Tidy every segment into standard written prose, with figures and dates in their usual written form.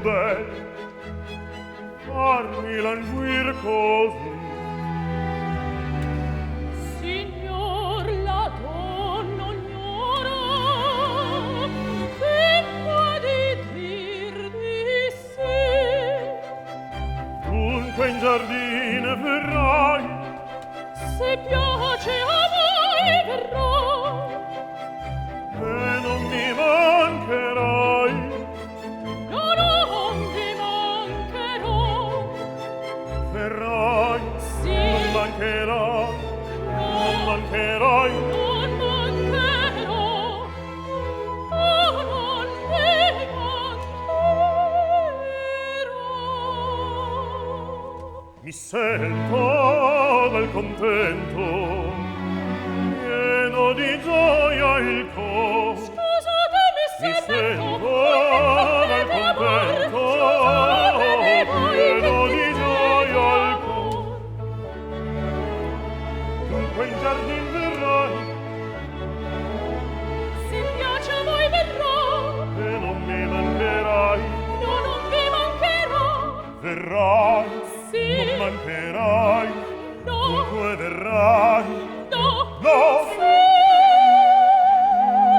crudel farmi languir così. Signor, la donna ognora che può di dir di sì. Dunque in giardine verrai, Se piace a voi verrò. e non mi mancherai. No, non vi mancherò. Verrai, Sì. non mancherai, non No, mancherai. non mancherò. Oh, non vi mancherò. Mi sento del contento, pieno di gioia il cor. Scusatemi se Mi sento del pecco, contento, scusatemi voi pieno che di gioia il cor. Dunque in giardin verrai, se piace a voi verrò. e non mi mancherai. No, non vi mancherò. Verrai, Sì. non mancherai. No. Dunque verrai. No. No.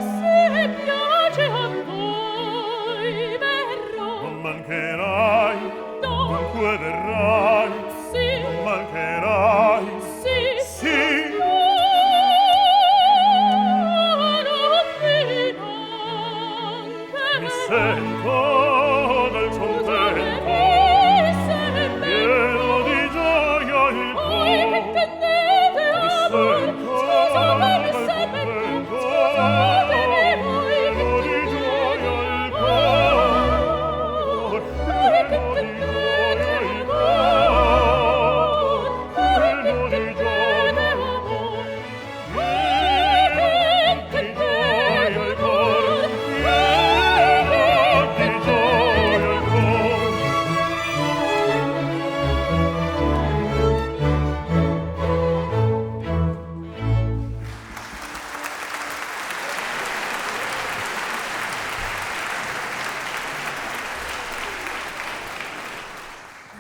Se piace a voi verrò. Non mancherai. No. Dunque verrai.